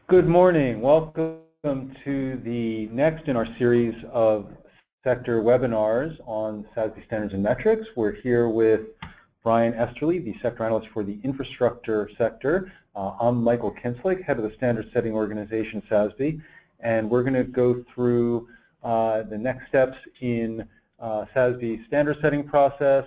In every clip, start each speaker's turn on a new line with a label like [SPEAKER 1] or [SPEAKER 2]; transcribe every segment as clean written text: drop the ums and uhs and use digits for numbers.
[SPEAKER 1] Good morning. Welcome to the next in our series of sector webinars on SASB standards and metrics. We're here with Bryan Esterly, the sector analyst for the infrastructure sector. I'm Michael Kinslick, head of the standard setting organization SASB, and we're going to go through the next steps in SASB's standard setting process.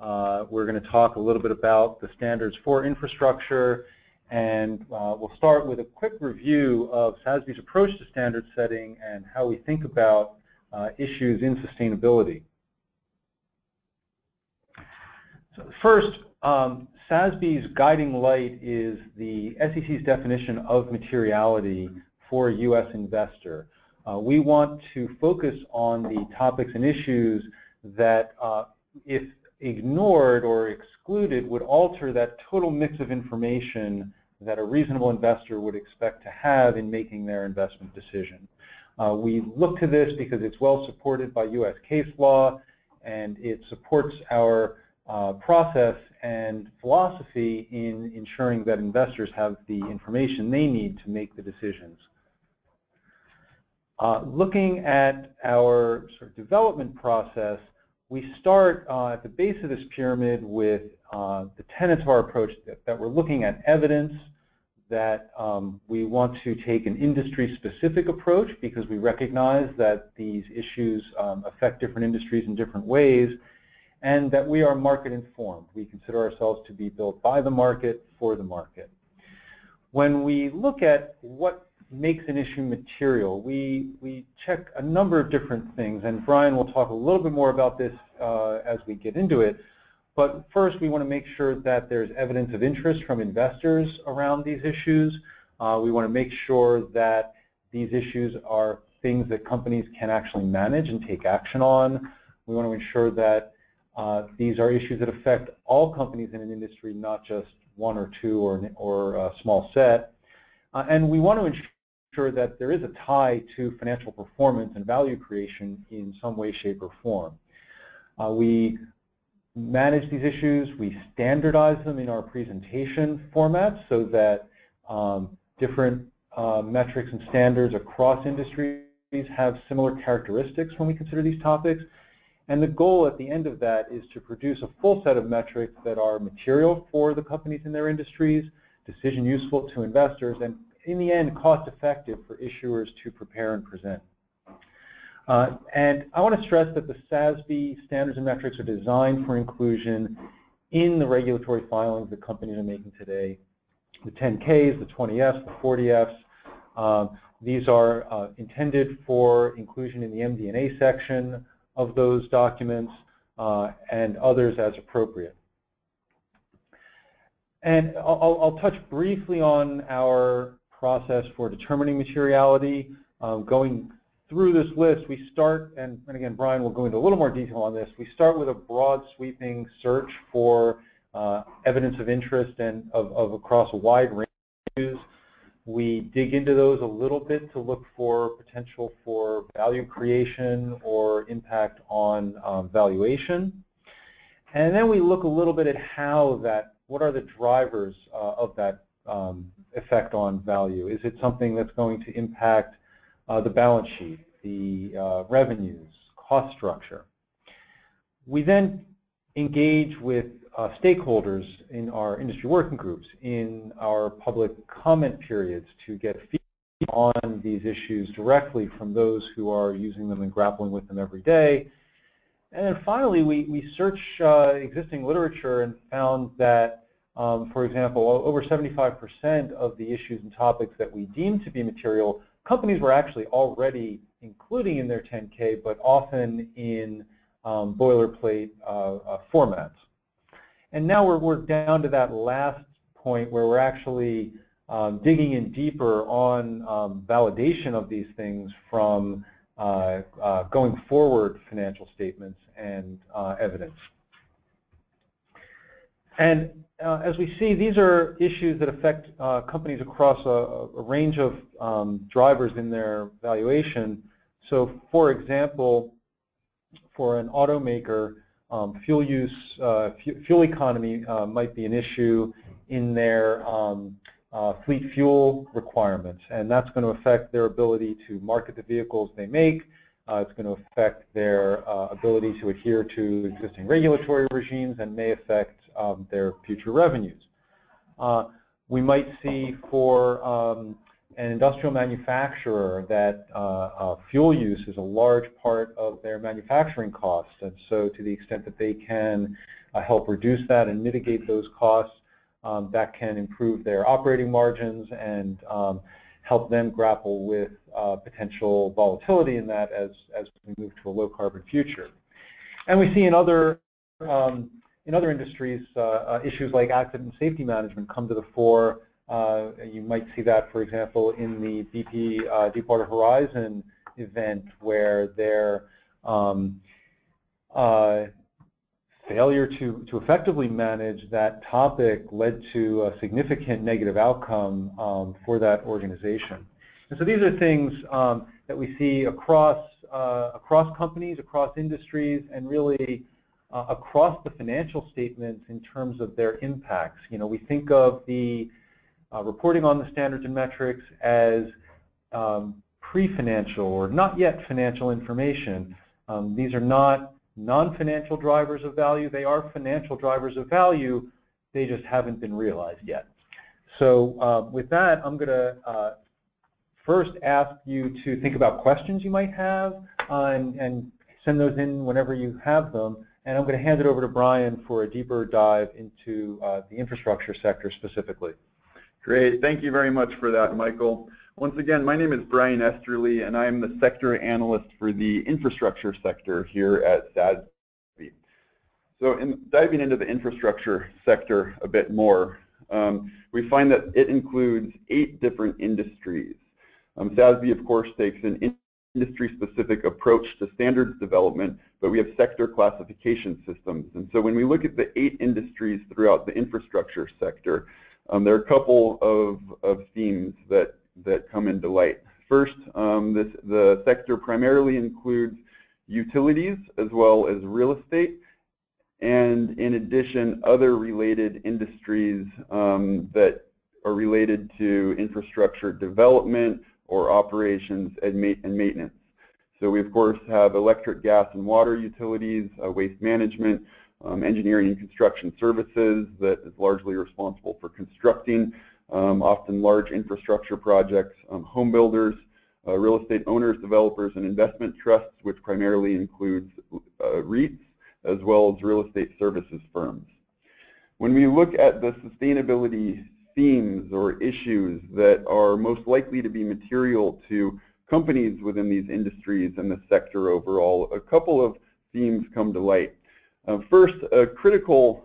[SPEAKER 1] We're going to talk a little bit about the standards for infrastructure, and we'll start with a quick review of SASB's approach to standard setting and how we think about issues in sustainability. So first, SASB's guiding light is the SEC's definition of materiality for a U.S. investor. We want to focus on the topics and issues that, if ignored or excluded, would alter that total mix of information that a reasonable investor would expect to have in making their investment decision. We look to this because it's well supported by U.S. case law, and it supports our process and philosophy in ensuring that investors have the information they need to make the decisions. Looking at our sort of development process, we start at the base of this pyramid with the tenets of our approach that we're looking at evidence, that we want to take an industry-specific approach because we recognize that these issues affect different industries in different ways, and that we are market-informed. We consider ourselves to be built by the market, for the market. When we look at what makes an issue material, we check a number of different things, and Bryan will talk a little bit more about this as we get into it. But first, we want to make sure that there's evidence of interest from investors around these issues. We want to make sure that these issues are things that companies can actually manage and take action on. We want to ensure that these are issues that affect all companies in an industry, not just one or two or a small set. And we want to ensure that there is a tie to financial performance and value creation in some way, shape, or form. We manage these issues. We standardize them in our presentation formats so that different metrics and standards across industries have similar characteristics when we consider these topics. And the goal at the end of that is to produce a full set of metrics that are material for the companies in their industries, decision useful to investors, and in the end, cost effective for issuers to prepare and present. And I want to stress that the SASB standards and metrics are designed for inclusion in the regulatory filings that companies are making today. The 10Ks, the 20Fs, the 40Fs, these are intended for inclusion in the MD&A section of those documents and others as appropriate. And I'll touch briefly on our process for determining materiality. Going through this list, we start, and again, Bryan will go into a little more detail on this, we start with a broad sweeping search for evidence of interest and of across a wide range of issues. We dig into those a little bit to look for potential for value creation or impact on valuation. And then we look a little bit at how what are the drivers of that effect on value? Is it something that's going to impact the balance sheet, the revenues, cost structure? We then engage with stakeholders in our industry working groups, in our public comment periods, to get feedback on these issues directly from those who are using them and grappling with them every day. And then finally, we search existing literature and found that, for example, over 75% of the issues and topics that we deem to be material, companies were actually already including in their 10K, but often in boilerplate formats. And now we're down to that last point where we're actually digging in deeper on validation of these things from going forward financial statements and evidence. And as we see, these are issues that affect companies across a range of drivers in their valuation. So, for example, for an automaker, fuel use, fuel economy might be an issue in their fleet fuel requirements, and that's going to affect their ability to market the vehicles they make. It's going to affect their ability to adhere to existing regulatory regimes and may affect their future revenues. We might see for an industrial manufacturer that fuel use is a large part of their manufacturing costs, and so to the extent that they can help reduce that and mitigate those costs, that can improve their operating margins and help them grapple with potential volatility in that as we move to a low carbon future. And we see in other industries issues like accident and safety management come to the fore. You might see that, for example, in the BP Deepwater Horizon event, where their failure to effectively manage that topic led to a significant negative outcome for that organization. And so these are things that we see across companies, across industries, and really across the financial statements in terms of their impacts. You know, we think of the reporting on the standards and metrics as pre-financial or not yet financial information. These are not non-financial drivers of value. They are financial drivers of value. They just haven't been realized yet. So with that, I'm going to first ask you to think about questions you might have and send those in whenever you have them. And I'm going to hand it over to Bryan for a deeper dive into the infrastructure sector specifically.
[SPEAKER 2] Great. Thank you very much for that, Michael. Once again, my name is Bryan Esterly, and I am the sector analyst for the infrastructure sector here at SASB. So in diving into the infrastructure sector a bit more, we find that it includes 8 different industries. SASB, of course, takes an industry-specific approach to standards development, but we have sector classification systems. And so when we look at the 8 industries throughout the infrastructure sector, there are a couple of themes that come into light. First, the sector primarily includes utilities as well as real estate, and in addition, other related industries that are related to infrastructure development or operations and maintenance. So we, of course, have electric, gas, and water utilities, waste management, engineering and construction services that is largely responsible for constructing often large infrastructure projects, home builders, real estate owners, developers, and investment trusts, which primarily includes REITs, as well as real estate services firms. When we look at the sustainability themes or issues that are most likely to be material to companies within these industries and the sector overall, a couple of themes come to light. First, a critical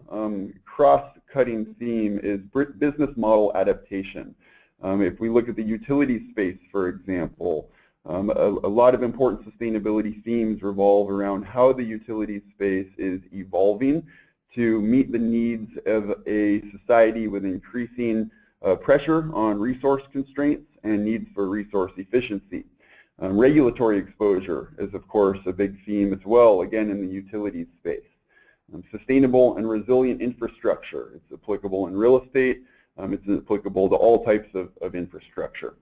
[SPEAKER 2] cross-cutting theme is business model adaptation. If we look at the utility space, for example, a lot of important sustainability themes revolve around how the utility space is evolving to meet the needs of a society with increasing pressure on resource constraints and needs for resource efficiency. Regulatory exposure is, of course, a big theme as well, again, in the utilities space. Sustainable and resilient infrastructure. It's applicable in real estate. It's applicable to all types of infrastructure.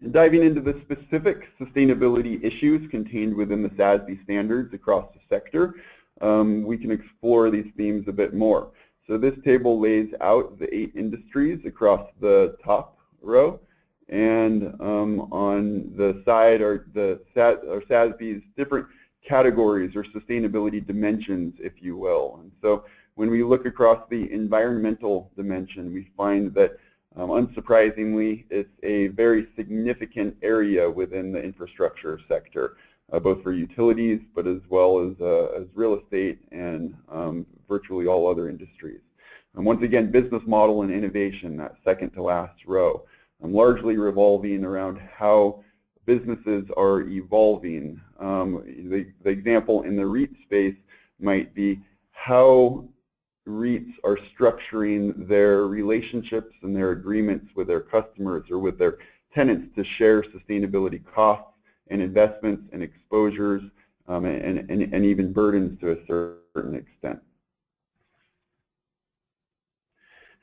[SPEAKER 2] And diving into the specific sustainability issues contained within the SASB standards across the sector, we can explore these themes a bit more. So this table lays out the 8 industries across the top row, and on the side are SASB's different categories or sustainability dimensions, if you will. And so when we look across the environmental dimension, we find that unsurprisingly, it's a very significant area within the infrastructure sector, both for utilities, but as well as real estate and virtually all other industries. And once again, business model and innovation, that second to last row, largely revolving around how businesses are evolving. The example in the REIT space might be how REITs are structuring their relationships and their agreements with their customers or with their tenants to share sustainability costs and investments and exposures and even burdens to a certain extent.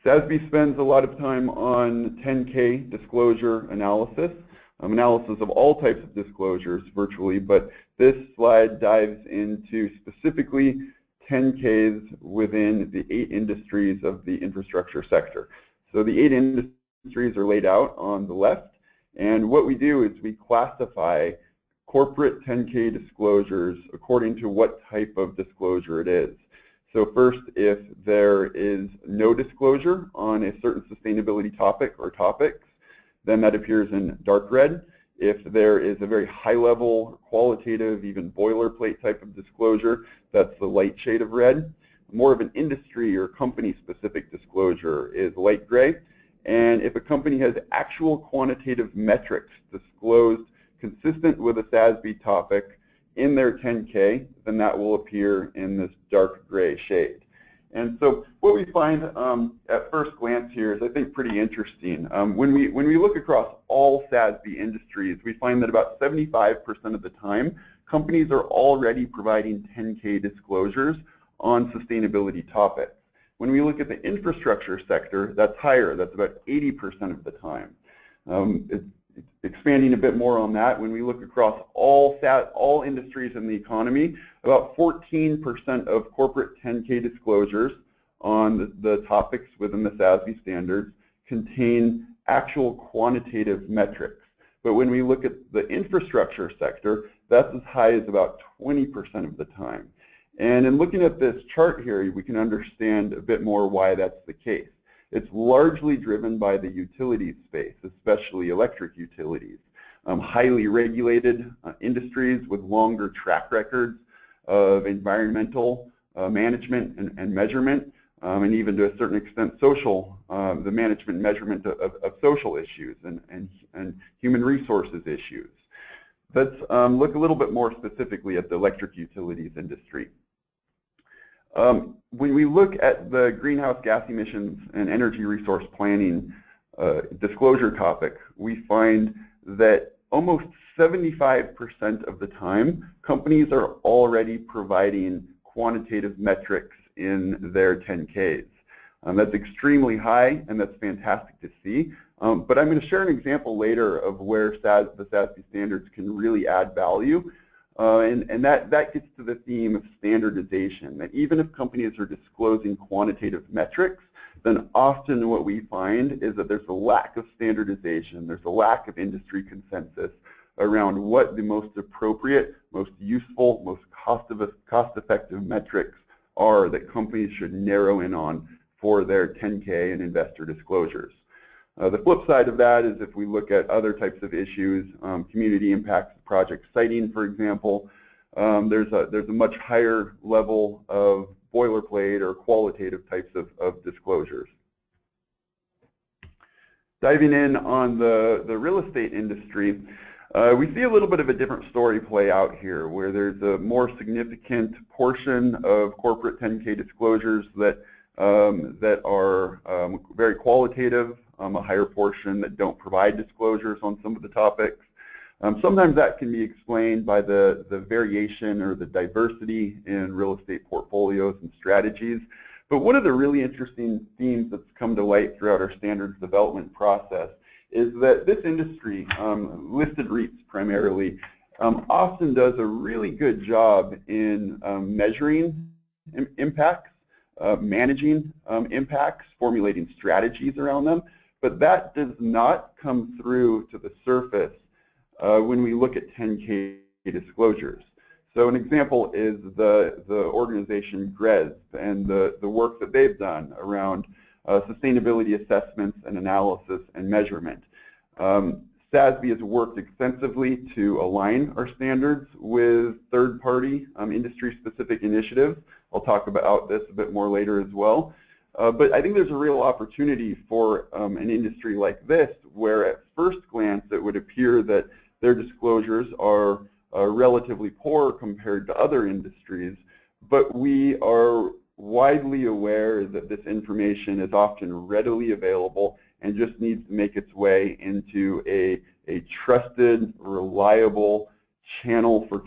[SPEAKER 2] SASB spends a lot of time on 10K disclosure analysis, analysis of all types of disclosures virtually, but this slide dives into specifically 10Ks within the 8 industries of the infrastructure sector. So the 8 industries are laid out on the left, and what we do is we classify corporate 10K disclosures according to what type of disclosure it is. So first, if there is no disclosure on a certain sustainability topic or topics, then that appears in dark red. If there is a very high-level, qualitative, even boilerplate type of disclosure, that's the light shade of red. More of an industry or company-specific disclosure is light gray. And if a company has actual quantitative metrics disclosed consistent with a SASB topic in their 10K, then that will appear in this dark gray shade. And so what we find at first glance here is, I think, pretty interesting. When we look across all SASB industries, we find that about 75% of the time, companies are already providing 10K disclosures on sustainability topics. When we look at the infrastructure sector, that's higher. That's about 80% of the time. Expanding a bit more on that, when we look across all industries in the economy, about 14% of corporate 10K disclosures on the topics within the SASB standards contain actual quantitative metrics. But when we look at the infrastructure sector, that's as high as about 20% of the time. And in looking at this chart here, we can understand a bit more why that's the case. It's largely driven by the utilities space, especially electric utilities. Highly regulated industries with longer track records of environmental management and measurement, and even to a certain extent social, the management and measurement of social issues and human resources issues. Let's look a little bit more specifically at the electric utilities industry. When we look at the greenhouse gas emissions and energy resource planning disclosure topic, we find that almost 75% of the time, companies are already providing quantitative metrics in their 10Ks. That's extremely high, and that's fantastic to see. But I'm going to share an example later of where the SASB standards can really add value. And that gets to the theme of standardization, that even if companies are disclosing quantitative metrics, then often what we find is that there's a lack of standardization, there's a lack of industry consensus around what the most appropriate, most useful, most cost-effective metrics are that companies should narrow in on for their 10K and investor disclosures. The flip side of that is if we look at other types of issues, community impacts of project citing, for example, there's a much higher level of boilerplate or qualitative types of disclosures. Diving in on the real estate industry, we see a little bit of a different story play out here, where there's a more significant portion of corporate 10K disclosures that are very qualitative, a higher portion that don't provide disclosures on some of the topics. Sometimes that can be explained by the variation or the diversity in real estate portfolios and strategies. But one of the really interesting themes that's come to light throughout our standards development process is that this industry, listed REITs primarily, often does a really good job in measuring impacts, managing impacts, formulating strategies around them. But that does not come through to the surface when we look at 10K disclosures. So an example is the organization GRESB and the work that they've done around sustainability assessments and analysis and measurement. SASB has worked extensively to align our standards with third-party industry-specific initiatives. I'll talk about this a bit more later as well. But I think there's a real opportunity for an industry like this, where at first glance it would appear that their disclosures are relatively poor compared to other industries, but we are widely aware that this information is often readily available and just needs to make its way into a trusted, reliable channel for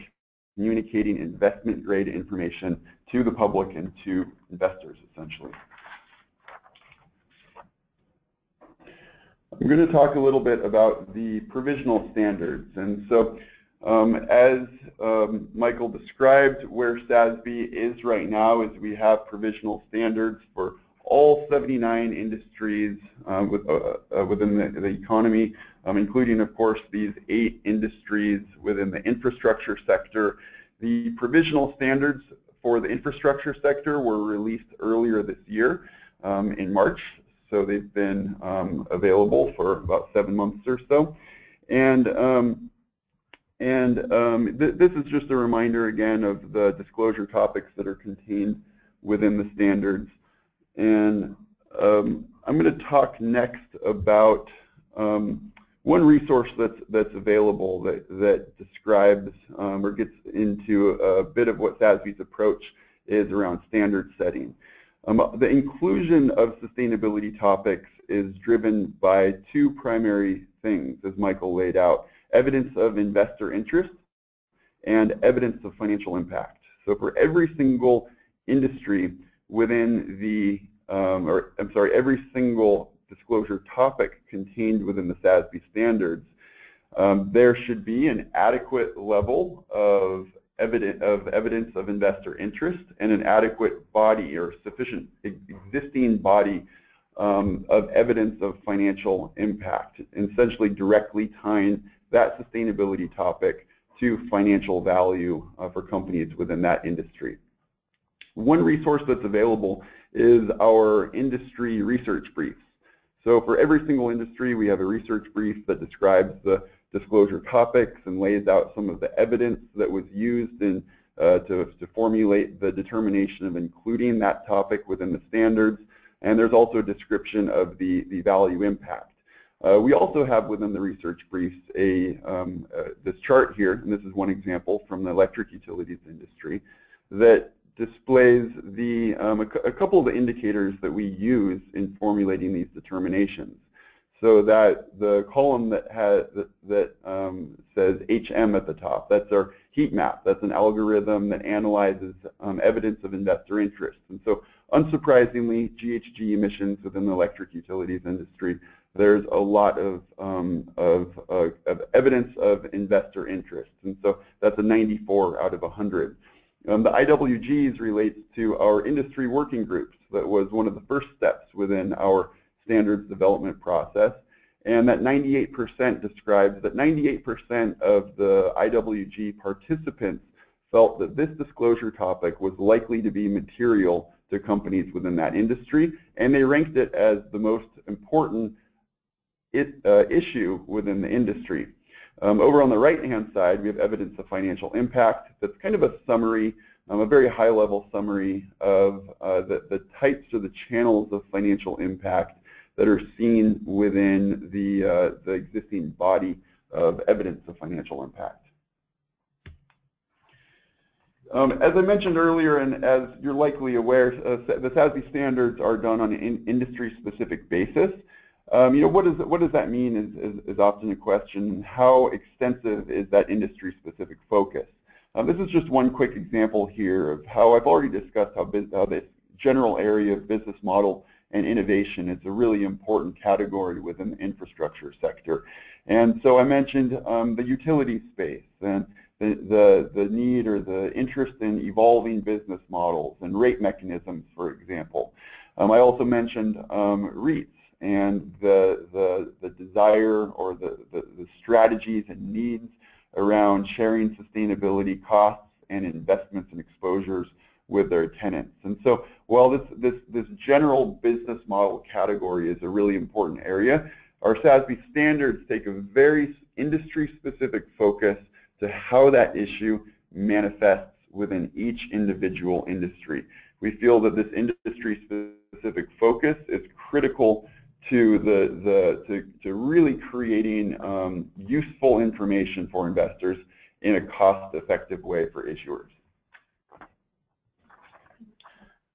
[SPEAKER 2] communicating investment-grade information to the public and to investors, essentially. I'm going to talk a little bit about the provisional standards. And so as Michael described, where SASB is right now is we have provisional standards for all 79 industries within the economy, including, of course, these 8 industries within the infrastructure sector. The provisional standards for the infrastructure sector were released earlier this year in March. So they've been available for about 7 months or so. And this is just a reminder again of the disclosure topics that are contained within the standards. And I'm going to talk next about one resource that's available that describes or gets into a bit of what SASB's approach is around standard setting. The inclusion of sustainability topics is driven by 2 primary things, as Michael laid out: evidence of investor interest and evidence of financial impact. So for every single industry within the, every single disclosure topic contained within the SASB standards, there should be an adequate level of evidence of investor interest and an adequate body or sufficient existing body of evidence of financial impact, essentially directly tying that sustainability topic to financial value for companies within that industry. One resource that's available is our industry research briefs. So for every single industry, we have a research brief that describes the disclosure topics and lays out some of the evidence that was used in, to formulate the determination of including that topic within the standards. And there's also a description of the value impact. We also have within the research briefs this chart here, and this is one example from the electric utilities industry, that displays a couple of the indicators that we use in formulating these determinations. So that the column that says HM at the top, that's our heat map. That's an algorithm that analyzes evidence of investor interest. And so unsurprisingly, GHG emissions within the electric utilities industry, there's a lot of evidence of investor interest. And so that's a 94 out of 100. The IWGs relates to our industry working groups. That was one of the first steps within our standards development process. And that 98% describes that 98% of the IWG participants felt that this disclosure topic was likely to be material to companies within that industry, and they ranked it as the most important issue within the industry. Over on the right-hand side, we have evidence of financial impact. That's kind of a summary, a very high-level summary of the types or the channels of financial impact that are seen within the existing body of evidence of financial impact. As I mentioned earlier, and as you're likely aware, the SASB standards are done on an industry-specific basis. What does that mean is often a question. How extensive is that industry-specific focus? This is just one quick example here of how I've already discussed how this general area of business model and innovation is a really important category within the infrastructure sector. And so I mentioned the utility space and the need or the interest in evolving business models and rate mechanisms, for example. I also mentioned REITs and the desire or the strategies and needs around sharing sustainability costs and investments and exposures with their tenants. And so while this general business model category is a really important area, our SASB standards take a very industry-specific focus to how that issue manifests within each individual industry. We feel that this industry-specific focus is critical to really creating useful information for investors in a cost-effective way for issuers.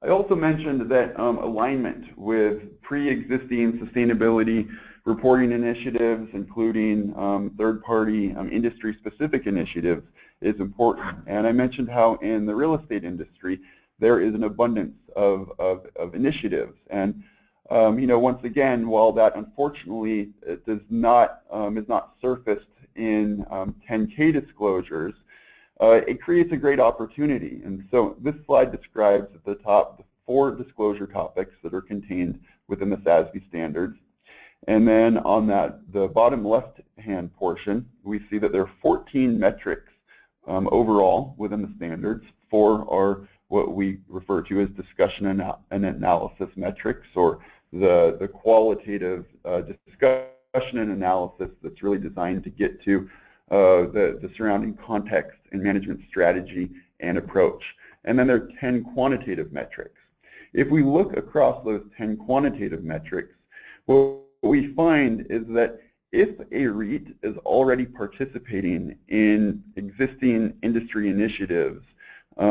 [SPEAKER 2] I also mentioned that alignment with pre-existing sustainability reporting initiatives, including third-party industry-specific initiatives, is important. And I mentioned how in the real estate industry there is an abundance of initiatives. And Once again, while that unfortunately it does not is not surfaced in 10K disclosures, it creates a great opportunity. And so this slide describes at the top the 4 disclosure topics that are contained within the SASB standards. And then on the bottom left-hand portion, we see that there are 14 metrics overall within the standards. 4 are what we refer to as discussion and analysis metrics, or the qualitative discussion and analysis that's really designed to get to the surrounding context and management strategy and approach. And then there are 10 quantitative metrics. If we look across those 10 quantitative metrics, what we find is that if a REIT is already participating in existing industry initiatives,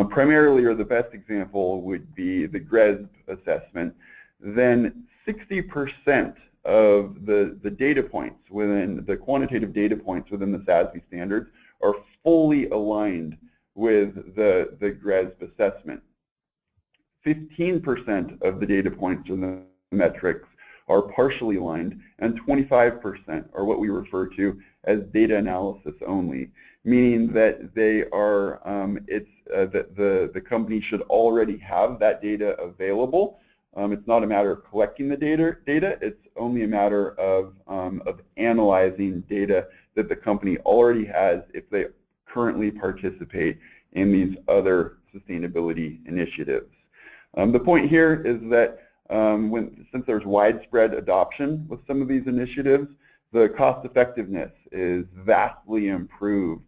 [SPEAKER 2] primarily, or the best example would be the GRESB assessment, then 60% of the data points within the quantitative data points within the SASB standards are fully aligned with the GRESB assessment. 15% of the data points or the metrics are partially aligned, and 25% are what we refer to as data analysis only, meaning that they are the company should already have that data available. It's not a matter of collecting the data. It's only a matter of analyzing data that the company already has if they currently participate in these other sustainability initiatives. The point here is that since there's widespread adoption with some of these initiatives, the cost effectiveness is vastly improved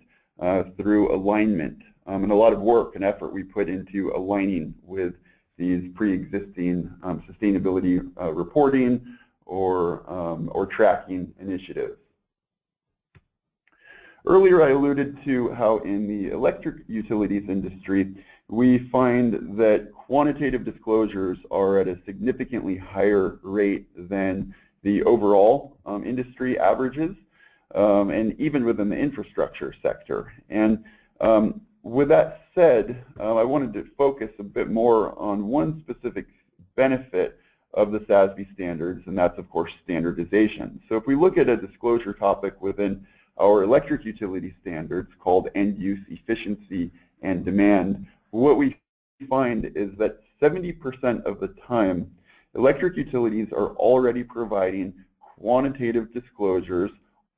[SPEAKER 2] through alignment and a lot of work and effort we put into aligning with these pre-existing sustainability reporting or tracking initiatives. Earlier I alluded to how in the electric utilities industry we find that quantitative disclosures are at a significantly higher rate than the overall industry averages, and even within the infrastructure sector. And with that said, I wanted to focus a bit more on one specific benefit of the SASB standards, and that's of course standardization. So if we look at a disclosure topic within our electric utility standards called end use efficiency and demand, what we find is that 70% of the time electric utilities are already providing quantitative disclosures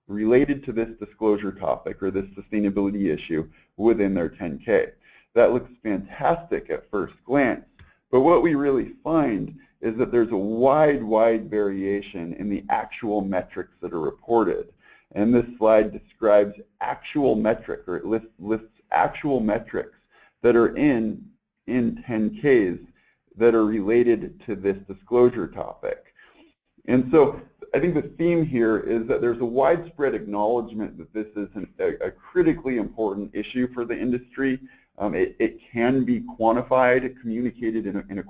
[SPEAKER 2] related to this disclosure topic or this sustainability issue within their 10K. That looks fantastic at first glance, but what we really find is that there's a wide variation in the actual metrics that are reported. And this slide describes actual metric, or it lists actual metrics that are in 10Ks that are related to this disclosure topic. And so I think the theme here is that there's a widespread acknowledgement that this is a critically important issue for the industry. It can be quantified, communicated in a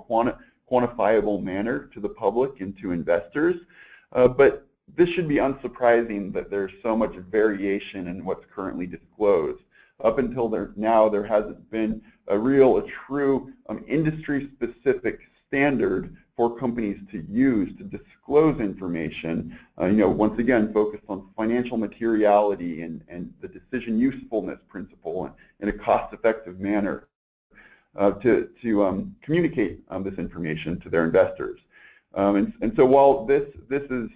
[SPEAKER 2] quantifiable manner to the public and to investors, but this should be unsurprising that there's so much variation in what's currently disclosed. Up until now, there hasn't been a true industry-specific standard for companies to use to disclose information, once again, focused on financial materiality and the decision usefulness principle in a cost-effective manner to communicate this information to their investors. And so while this is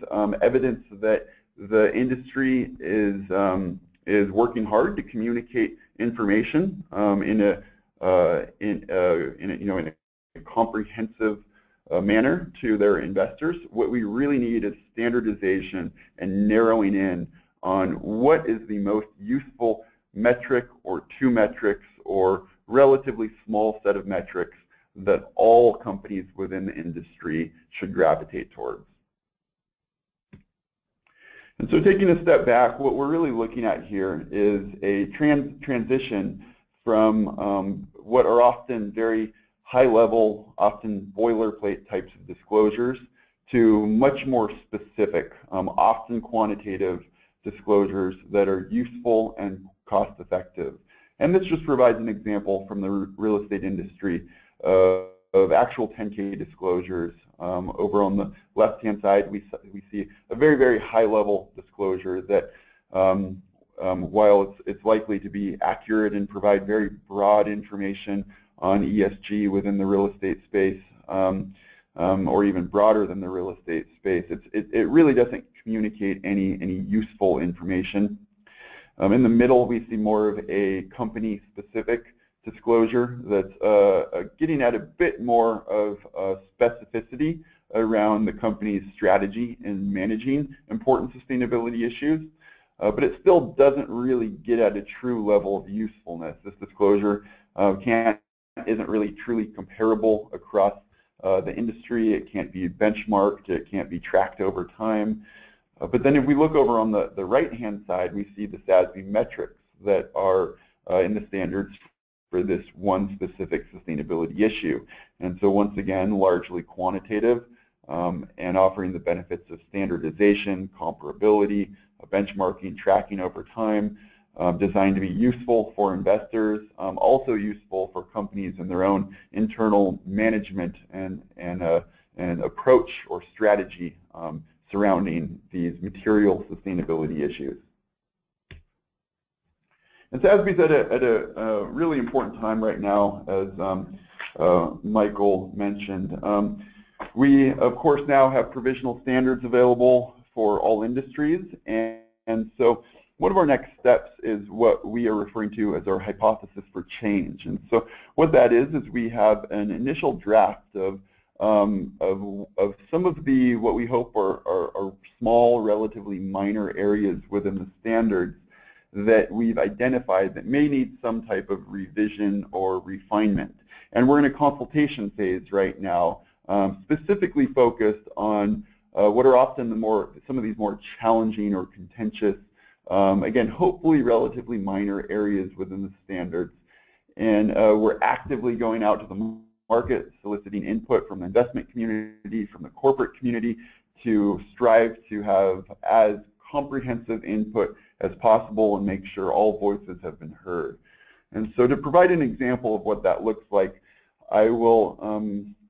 [SPEAKER 2] evidence that the industry is working hard to communicate information in a comprehensive manner to their investors, what we really need is standardization and narrowing in on what is the most useful metric or 2 metrics or relatively small set of metrics that all companies within the industry should gravitate towards. And so taking a step back, what we're really looking at here is a transition from what are often very high-level, often boilerplate types of disclosures to much more specific, often quantitative disclosures that are useful and cost-effective. And this just provides an example from the real estate industry of actual 10K disclosures Over on the left-hand side, we see a very, very high-level disclosure that while it's likely to be accurate and provide very broad information on ESG within the real estate space, or even broader than the real estate space, it really doesn't communicate any useful information. In the middle, we see more of a company-specific disclosure that's getting at a bit more of specificity around the company's strategy in managing important sustainability issues, but it still doesn't really get at a true level of usefulness. This disclosure isn't really truly comparable across the industry. It can't be benchmarked. It can't be tracked over time. But then if we look over on the right-hand side, we see the SASB metrics that are in the standards for this one specific sustainability issue. And so once again, largely quantitative and offering the benefits of standardization, comparability, benchmarking, tracking over time, designed to be useful for investors, also useful for companies in their own internal management and approach or strategy surrounding these material sustainability issues. And SASB is at a really important time right now, as Michael mentioned. We, of course, now have provisional standards available for all industries, and so one of our next steps is what we are referring to as our hypothesis for change. And so what that is we have an initial draft of some of the what we hope are small, relatively minor areas within the standards that we've identified that may need some type of revision or refinement. And we're in a consultation phase right now, specifically focused on what are often some of these more challenging or contentious, again, hopefully relatively minor areas within the standards. And we're actively going out to the market, soliciting input from the investment community, from the corporate community, to strive to have as comprehensive input as possible and make sure all voices have been heard. And so to provide an example of what that looks like, I will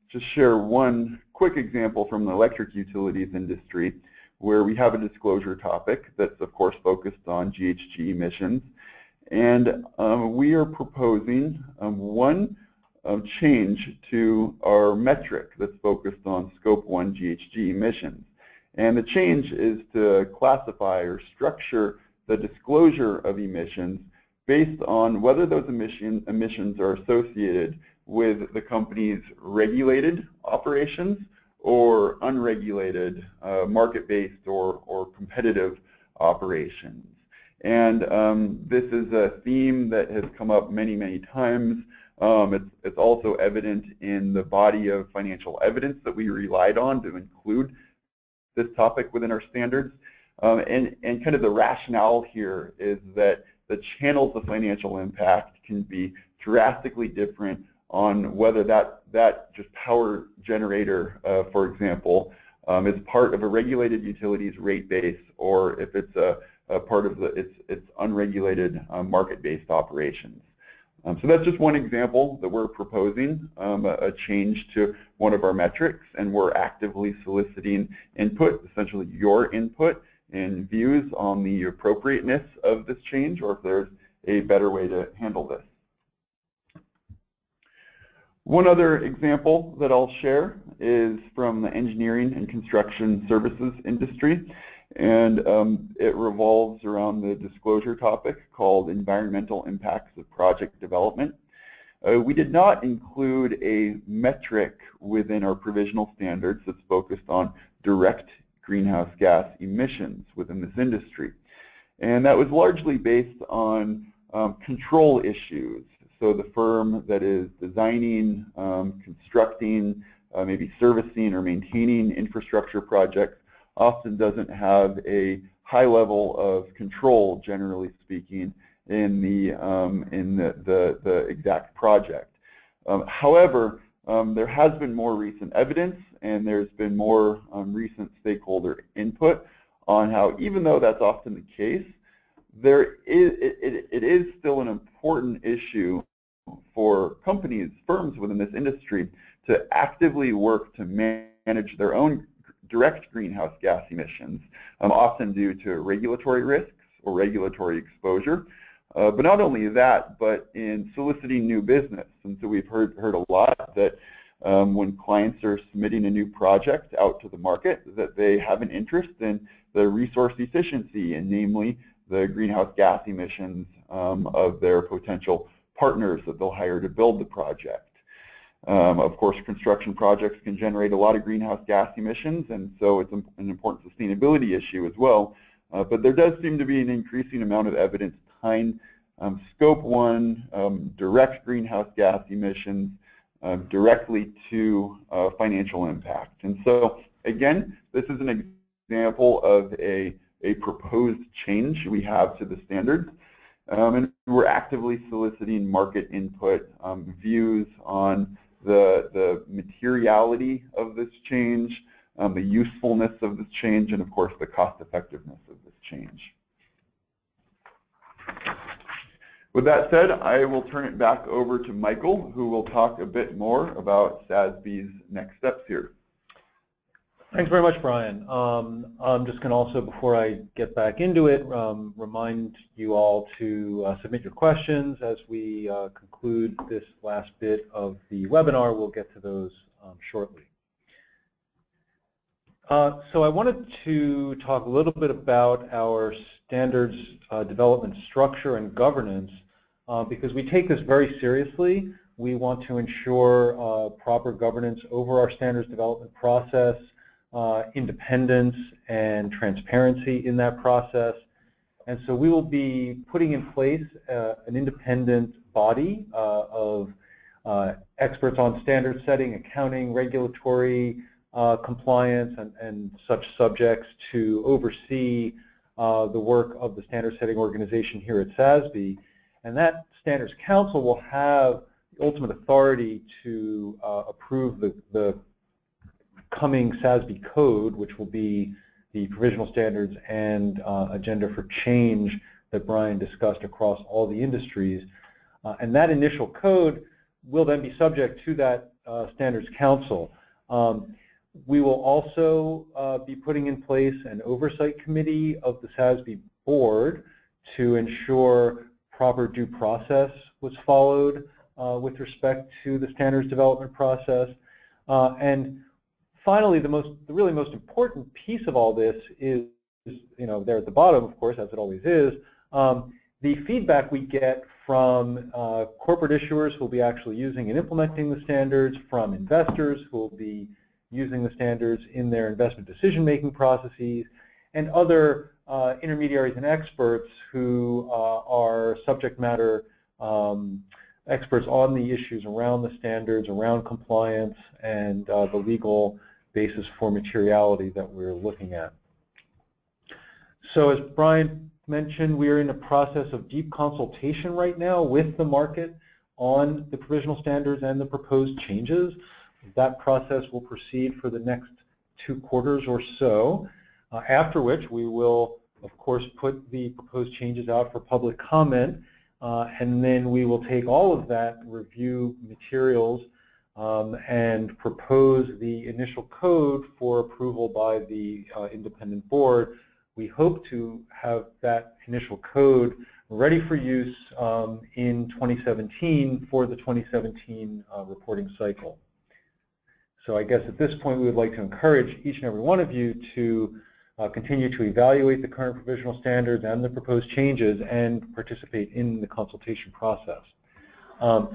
[SPEAKER 2] just share one quick example from the electric utilities industry, where we have a disclosure topic that's, of course, focused on GHG emissions. And we are proposing one change to our metric that's focused on Scope 1 GHG emissions. And the change is to classify or structure the disclosure of emissions based on whether those emissions are associated with the company's regulated operations or unregulated, market-based or competitive operations. And this is a theme that has come up many, many times. It's also evident in the body of financial evidence that we relied on to include this topic within our standards. And kind of the rationale here is that the channels of financial impact can be drastically different on whether that just power generator, for example, is part of a regulated utilities rate base, or if it's a part of its unregulated market-based operations. So that's just one example that we're proposing, a change to one of our metrics, and we're actively soliciting input, essentially your input and views on the appropriateness of this change, or if there's a better way to handle this. One other example that I'll share is from the engineering and construction services industry, and it revolves around the disclosure topic called environmental impacts of project development. We did not include a metric within our provisional standards that's focused on direct greenhouse gas emissions within this industry. And that was largely based on control issues. So the firm that is designing, constructing, maybe servicing or maintaining infrastructure projects often doesn't have a high level of control, generally speaking, in the exact project. However, there has been more recent evidence, and there's been more recent stakeholder input on how, even though that's often the case, it is still an important issue for companies, firms within this industry to actively work to manage manage their own direct greenhouse gas emissions, often due to regulatory risks or regulatory exposure. But not only that, but in soliciting new business. And so we've heard a lot that when clients are submitting a new project out to the market, that they have an interest in the resource efficiency, and namely the greenhouse gas emissions of their potential partners that they'll hire to build the project. Of course, construction projects can generate a lot of greenhouse gas emissions, and so it's an important sustainability issue as well. But there does seem to be an increasing amount of evidence tying Scope 1 direct greenhouse gas emissions directly to financial impact. And so, again, this is an example of a proposed change we have to the standards. And we're actively soliciting market input, views on the materiality of this change, the usefulness of this change, and of course the cost effectiveness of this change. With that said, I will turn it back over to Michael, who will talk a bit more about SASB's next steps here.
[SPEAKER 1] Thanks very much, Brian. I'm just going to also, before I get back into it, remind you all to submit your questions as we conclude this last bit of the webinar. We'll get to those shortly. So I wanted to talk a little bit about our standards development structure and governance because we take this very seriously. We want to ensure proper governance over our standards development process, independence and transparency in that process. And so we will be putting in place an independent body of experts on standard setting, accounting, regulatory compliance, and such subjects to oversee the work of the standard setting organization here at SASB. And that Standards Council will have the ultimate authority to approve the coming SASB code, which will be the provisional standards and agenda for change that Brian discussed across all the industries. And that initial code will then be subject to that Standards Council. We will also be putting in place an oversight committee of the SASB board to ensure proper due process was followed with respect to the standards development process. And finally, the really most important piece of all this is, there at the bottom, of course, as it always is, the feedback we get from corporate issuers who will be actually using and implementing the standards, from investors who will be using the standards in their investment decision-making processes, and other intermediaries and experts who are subject matter experts on the issues around the standards, around compliance, and the legal basis for materiality that we're looking at. So as Brian mentioned, we are in a process of deep consultation right now with the market on the provisional standards and the proposed changes. That process will proceed for the next 2 quarters or so, after which we will, of course, put the proposed changes out for public comment, and then we will take all of that, review materials, and propose the initial code for approval by the independent board. We hope to have that initial code ready for use in 2017 for the 2017 reporting cycle. So I guess at this point we would like to encourage each and every one of you to continue to evaluate the current provisional standards and the proposed changes and participate in the consultation process. I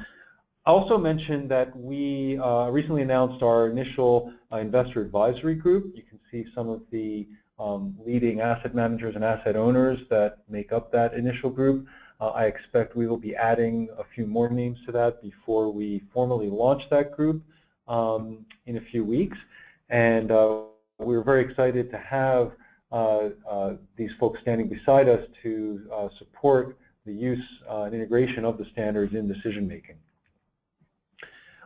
[SPEAKER 1] also mentioned that we recently announced our initial investor advisory group. You can see some of the leading asset managers and asset owners that make up that initial group. I expect we will be adding a few more names to that before we formally launch that group in a few weeks. And we're very excited to have these folks standing beside us to support the use and integration of the standards in decision making.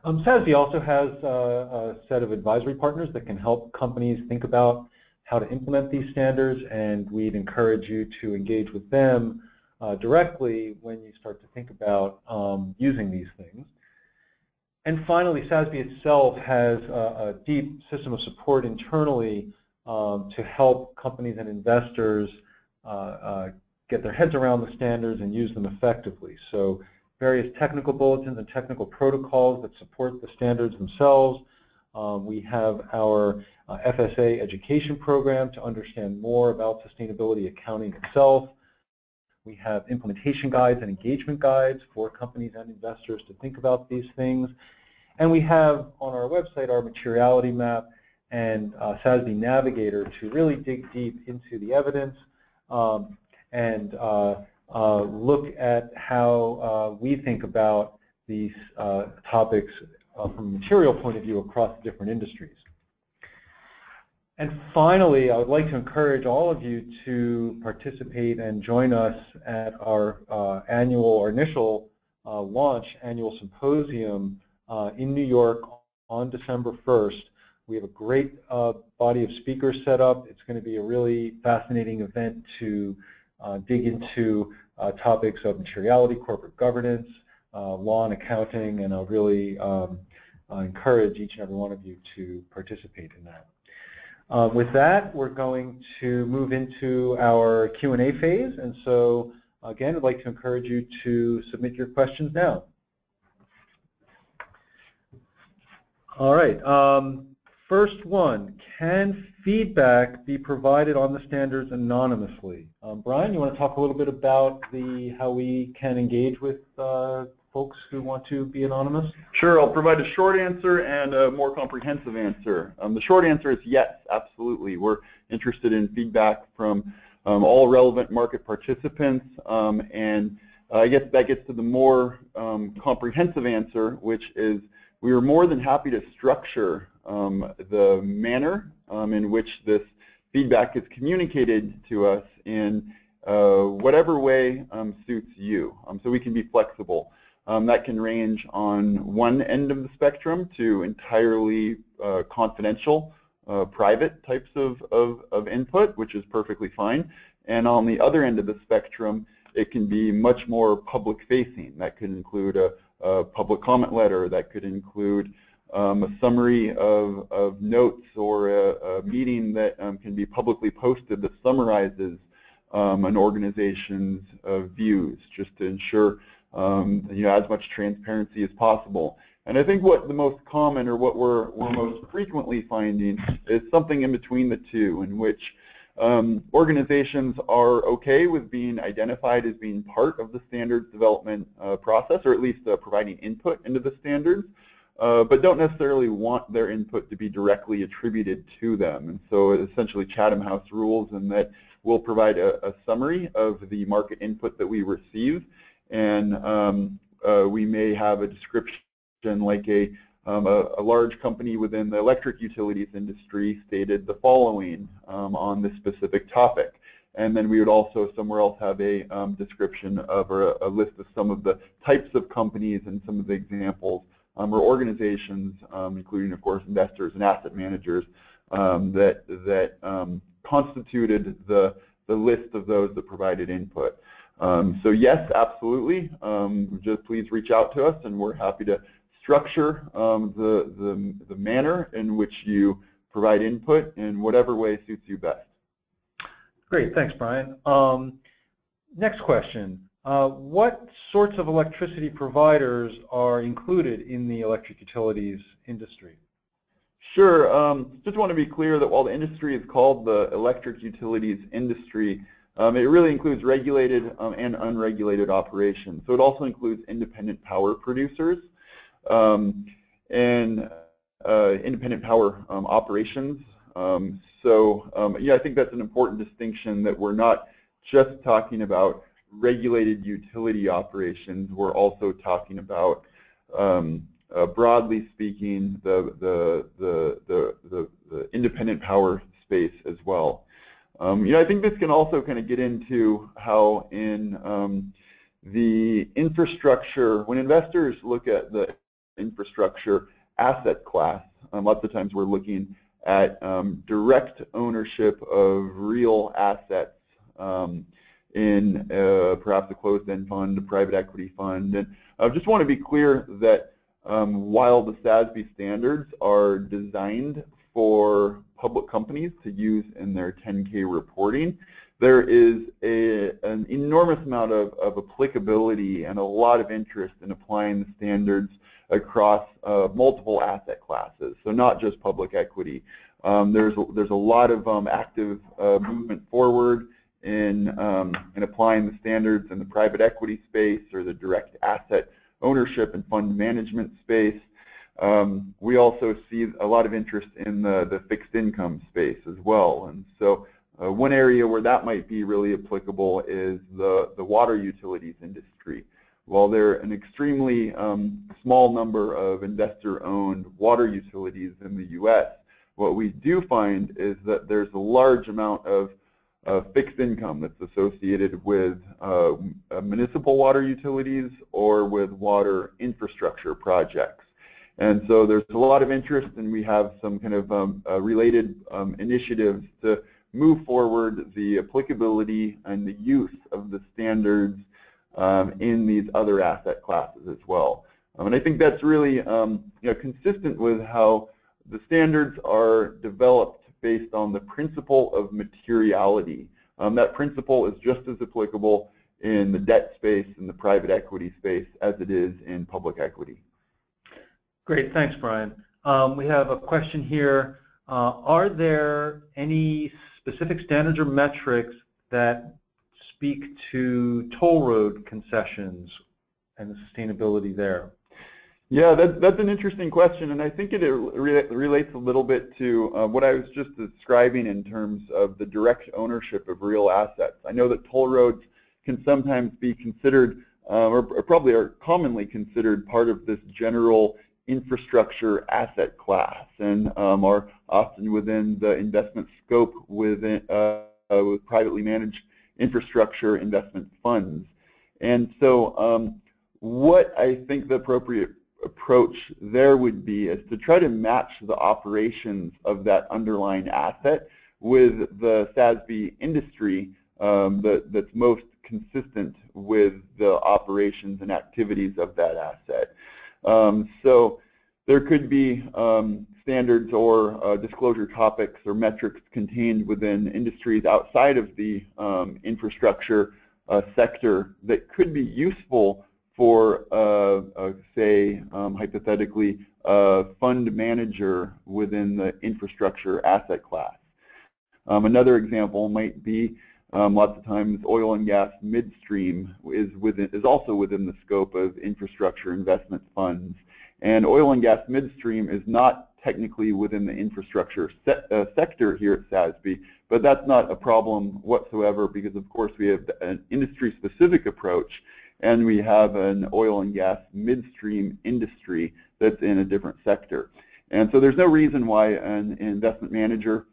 [SPEAKER 1] SASB also has a set of advisory partners that can help companies think about how to implement these standards, and we'd encourage you to engage with them directly when you start to think about using these things. And finally, SASB itself has a deep system of support internally to help companies and investors get their heads around the standards and use them effectively. So various technical bulletins and technical protocols that support the standards themselves. We have our FSA education program to understand more about sustainability accounting itself. We have implementation guides and engagement guides for companies and investors to think about these things. And we have on our website our materiality map and SASB Navigator to really dig deep into the evidence and look at how we think about these topics from a material point of view across different industries. And finally, I would like to encourage all of you to participate and join us at our initial launch annual symposium in New York on December 1st. We have a great body of speakers set up. It's going to be a really fascinating event to dig into topics of materiality, corporate governance, law and accounting, and I'll really encourage each and every one of you to participate in that. With that, we're going to move into our Q&A phase, and so again, I'd like to encourage you to submit your questions now. All right, first one, can feedback be provided on the standards anonymously? Bryan, you want to talk a little bit about how we can engage with folks who want to be anonymous?
[SPEAKER 2] Sure, I'll provide a short answer and a more comprehensive answer. The short answer is yes, absolutely. We're interested in feedback from all relevant market participants, and I guess that gets to the more comprehensive answer, which is we are more than happy to structure the manner in which this feedback is communicated to us in whatever way suits you. So we can be flexible. That can range on one end of the spectrum to entirely confidential, private types of input, which is perfectly fine. And on the other end of the spectrum, it can be much more public-facing. That could include a public comment letter. That could include a summary of notes or a meeting that can be publicly posted that summarizes an organization's views, just to ensure as much transparency as possible. And I think what the most common, or what we're most frequently finding, is something in between the two, in which organizations are okay with being identified as being part of the standards development process, or at least providing input into the standards, but don't necessarily want their input to be directly attributed to them. And so essentially Chatham House rules, in that we'll provide a summary of the market input that we receive, and we may have a description like a large company within the electric utilities industry stated the following on this specific topic. And then we would also somewhere else have a description of, or a list of some of the types of companies and some of the examples or organizations, including, of course, investors and asset managers that constituted the list of those that provided input. So yes, absolutely. Just please reach out to us, and we're happy to structure the manner in which you provide input in whatever way suits you best.
[SPEAKER 1] Great, thanks, Bryan. Next question. What sorts of electricity providers are included in the electric utilities industry?
[SPEAKER 2] Sure. Just want to be clear that while the industry is called the electric utilities industry, it really includes regulated and unregulated operations. So it also includes independent power producers and independent power operations. Yeah, I think that's an important distinction, that we're not just talking about regulated utility operations. We're also talking about, broadly speaking, the independent power space as well. I think this can also kind of get into how in the infrastructure, when investors look at the infrastructure asset class, lots of times we're looking at direct ownership of real assets in perhaps a closed-end fund, a private equity fund. And I just want to be clear that while the SASB standards are designed for public companies to use in their 10K reporting, there is an enormous amount of applicability and a lot of interest in applying the standards across multiple asset classes, so not just public equity. There's a lot of active movement forward in applying the standards in the private equity space or the direct asset ownership and fund management space. We also see a lot of interest in the fixed income space as well. And so one area where that might be really applicable is the water utilities industry. While there are an extremely small number of investor-owned water utilities in the U.S., what we do find is that there's a large amount of fixed income that's associated with municipal water utilities or with water infrastructure projects. And so there's a lot of interest, and we have some kind of related initiatives to move forward the applicability and the use of the standards in these other asset classes as well. And I think that's really consistent with how the standards are developed based on the principle of materiality. That principle is just as applicable in the debt space and the private equity space as it is in public equity.
[SPEAKER 1] Great, thanks, Brian. We have a question here. Are there any specific standards or metrics that speak to toll road concessions and the sustainability there?
[SPEAKER 2] Yeah, that's an interesting question, and I think it relates a little bit to what I was just describing in terms of the direct ownership of real assets. I know that toll roads can sometimes be considered, or probably are commonly considered, part of this general infrastructure asset class, and are often within the investment scope within with privately managed infrastructure investment funds. And so what I think the appropriate approach there would be is to try to match the operations of that underlying asset with the SASB industry that's most consistent with the operations and activities of that asset. So there could be standards or disclosure topics or metrics contained within industries outside of the infrastructure sector that could be useful for, say, hypothetically, a fund manager within the infrastructure asset class. Another example might be lots of times oil and gas midstream is also within the scope of infrastructure investment funds. And oil and gas midstream is not technically within the infrastructure sector here at SASB, but that's not a problem whatsoever because, of course, we have an industry-specific approach, and we have an oil and gas midstream industry that's in a different sector. And so there's no reason why an investment manager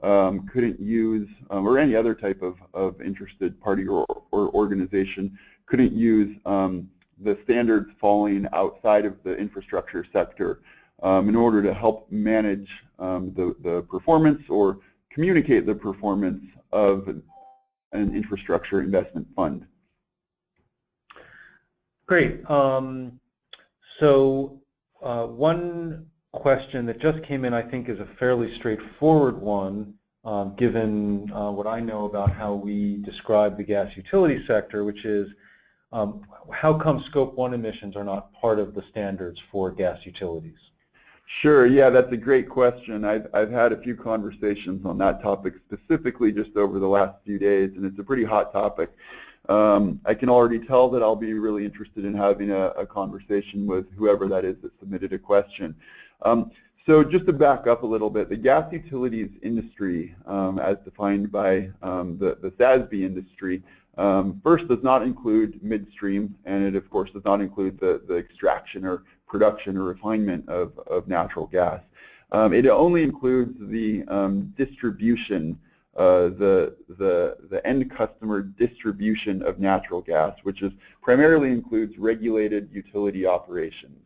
[SPEAKER 2] couldn't use, or any other type of interested party or organization couldn't use the standards falling outside of the infrastructure sector in order to help manage the performance or communicate the performance of an infrastructure investment fund.
[SPEAKER 1] Great. So one question that just came in, I think, is a fairly straightforward one, given what I know about how we describe the gas utility sector, which is how come Scope 1 emissions are not part of the standards for gas utilities?
[SPEAKER 2] Sure, yeah, that's a great question. I've had a few conversations on that topic specifically just over the last few days, and it's a pretty hot topic. I can already tell that I'll be really interested in having a conversation with whoever that is that submitted a question. So just to back up a little bit, the gas utilities industry, as defined by the SASB industry, first does not include midstream, and it of course does not include the extraction or production or refinement of natural gas. It only includes the distribution, the end customer distribution of natural gas, which primarily includes regulated utility operations.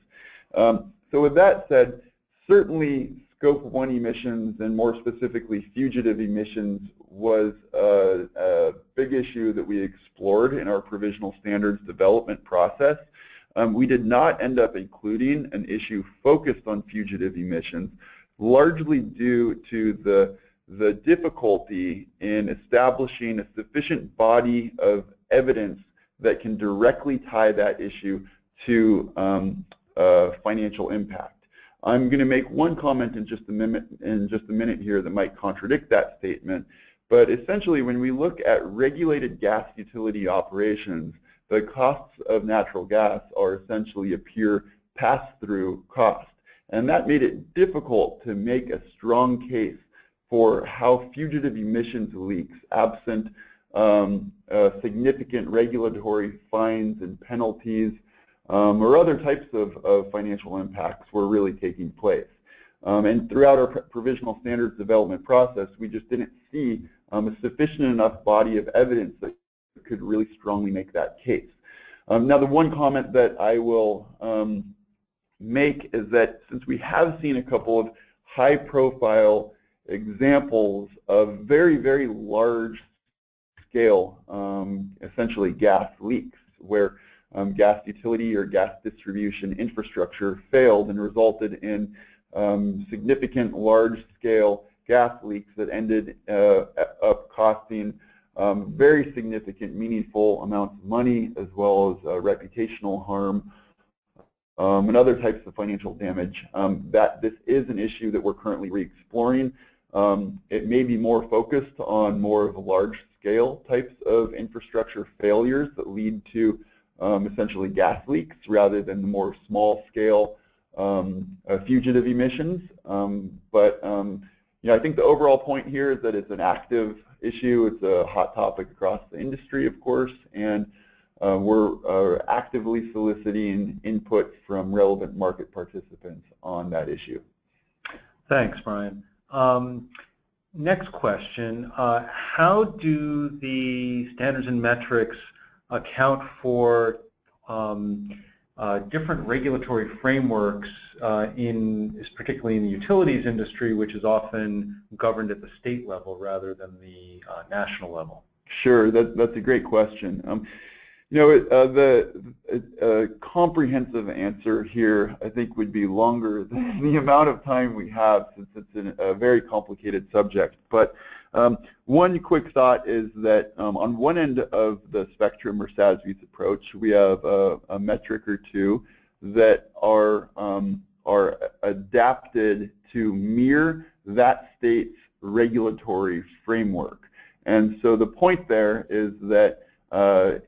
[SPEAKER 2] So with that said, certainly Scope 1 emissions, and more specifically fugitive emissions, was a big issue that we explored in our provisional standards development process. we did not end up including an issue focused on fugitive emissions, largely due to the difficulty in establishing a sufficient body of evidence that can directly tie that issue to financial impact. I'm going to make one comment in just a minute here that might contradict that statement, but essentially when we look at regulated gas utility operations, the costs of natural gas are essentially a pure pass-through cost, and that made it difficult to make a strong case for how fugitive emissions leaks, absent significant regulatory fines and penalties or other types of financial impacts, were really taking place. And throughout our provisional standards development process, we just didn't see a sufficient enough body of evidence that could really strongly make that case. Now, the one comment that I will make is that since we have seen a couple of high-profile examples of very, very large scale, essentially gas leaks, where gas utility or gas distribution infrastructure failed and resulted in significant large-scale gas leaks that ended up costing very significant, meaningful amounts of money, as well as reputational harm and other types of financial damage. That this is an issue that we're currently re-exploring. It may be more focused on more of large-scale types of infrastructure failures that lead to essentially gas leaks, rather than the more small-scale fugitive emissions. I think the overall point here is that it's an active issue. It's a hot topic across the industry, of course, and we're actively soliciting input from relevant market participants on that issue.
[SPEAKER 1] Thanks, Brian. Next question, how do the standards and metrics account for different regulatory frameworks particularly in the utilities industry, which is often governed at the state level rather than the national level?
[SPEAKER 2] Sure, that's a great question. The comprehensive answer here, I think, would be longer than the amount of time we have, since it's a very complicated subject. But one quick thought is that on one end of the spectrum, or SASB's approach, we have a metric or two that are adapted to mirror that state's regulatory framework. And so the point there is that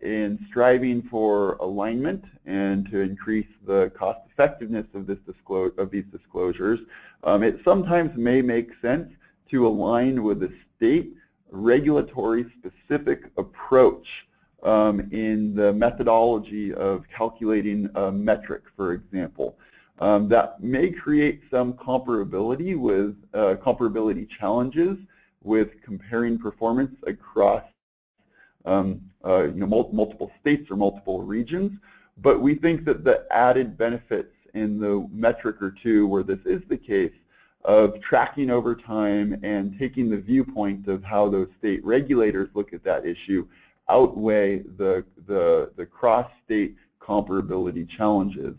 [SPEAKER 2] in striving for alignment and to increase the cost effectiveness of these disclosures, it sometimes may make sense to align with the state regulatory specific approach in the methodology of calculating a metric, for example. That may create some comparability challenges with comparing performance across multiple states or multiple regions, but we think that the added benefits in the metric or two where this is the case, of tracking over time and taking the viewpoint of how those state regulators look at that issue, outweigh the cross-state comparability challenges.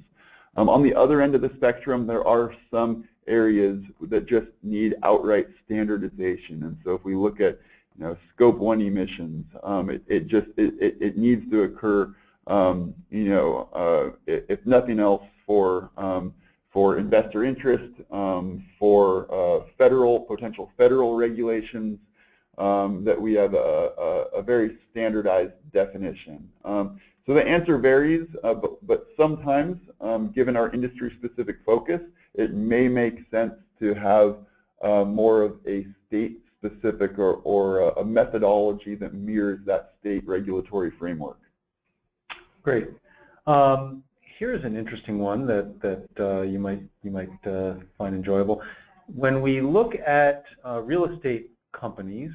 [SPEAKER 2] On the other end of the spectrum, there are some areas that just need outright standardization, and so if we look at Scope 1 emissions, it needs to occur, if nothing else, for investor interest, for potential federal regulations, that we have a very standardized definition. So the answer varies, but sometimes, given our industry-specific focus, it may make sense to have more of a state-specific or a methodology that mirrors that state regulatory framework.
[SPEAKER 1] Great. Here's an interesting one that you might find enjoyable. When we look at real estate companies,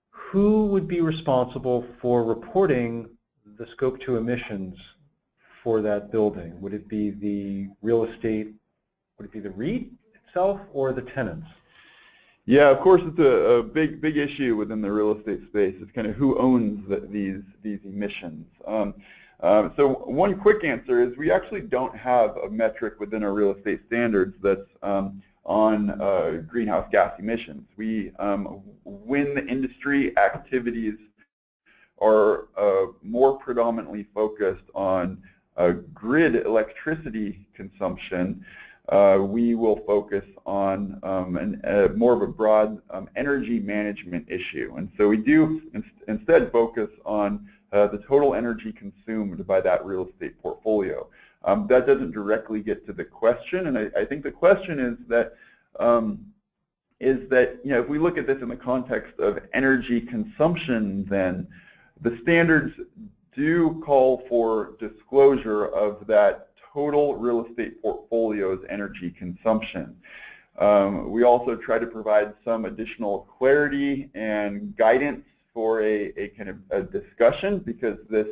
[SPEAKER 1] who would be responsible for reporting the Scope 2 emissions for that building? Would it be the real estate, would it be the REIT itself, or the tenants?
[SPEAKER 2] Yeah, of course, it's a big issue within the real estate space. It's kind of who owns these emissions. So one quick answer is we actually don't have a metric within our real estate standards that's on greenhouse gas emissions. When the industry activities are more predominantly focused on grid electricity consumption, we will focus on more of a broad energy management issue. And so we do instead focus on the total energy consumed by that real estate portfolio. That doesn't directly get to the question, and I think the question is that if we look at this in the context of energy consumption, then the standards do call for disclosure of that total real estate portfolio's energy consumption. We also try to provide some additional clarity and guidance for a kind of a discussion, because this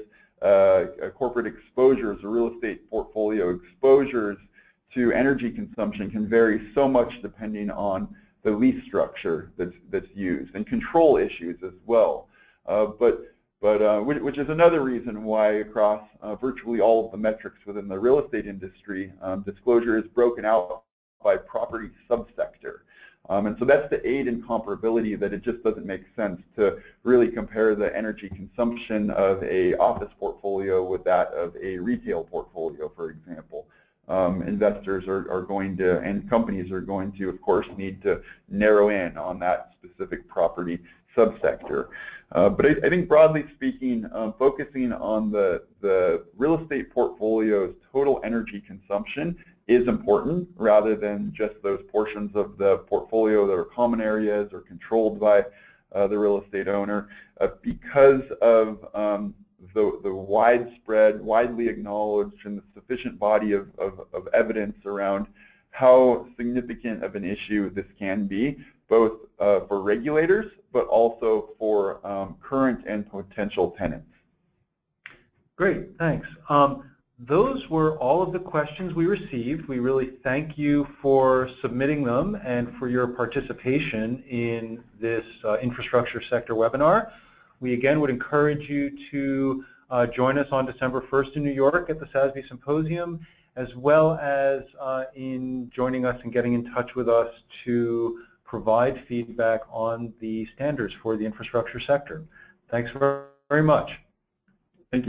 [SPEAKER 2] corporate exposures or real estate portfolio exposures to energy consumption can vary so much depending on the lease structure that's used, and control issues as well. Which is another reason why across virtually all of the metrics within the real estate industry, disclosure is broken out by property subsector. And so that's to aid in comparability, that it just doesn't make sense to really compare the energy consumption of a office portfolio with that of a retail portfolio, for example. Investors are going to, and companies are going to, of course, need to narrow in on that specific property subsector. But I think broadly speaking, focusing on the real estate portfolio's total energy consumption is important, rather than just those portions of the portfolio that are common areas or controlled by the real estate owner, because of the widespread, widely acknowledged, and the sufficient body of evidence around how significant of an issue this can be, both for regulators, but also for current and potential tenants.
[SPEAKER 1] Great, thanks. Those were all of the questions we received. We really thank you for submitting them and for your participation in this infrastructure sector webinar. We again would encourage you to join us on December 1st in New York at the SASB Symposium, as well as in joining us and getting in touch with us to provide feedback on the standards for the infrastructure sector. Thanks very much.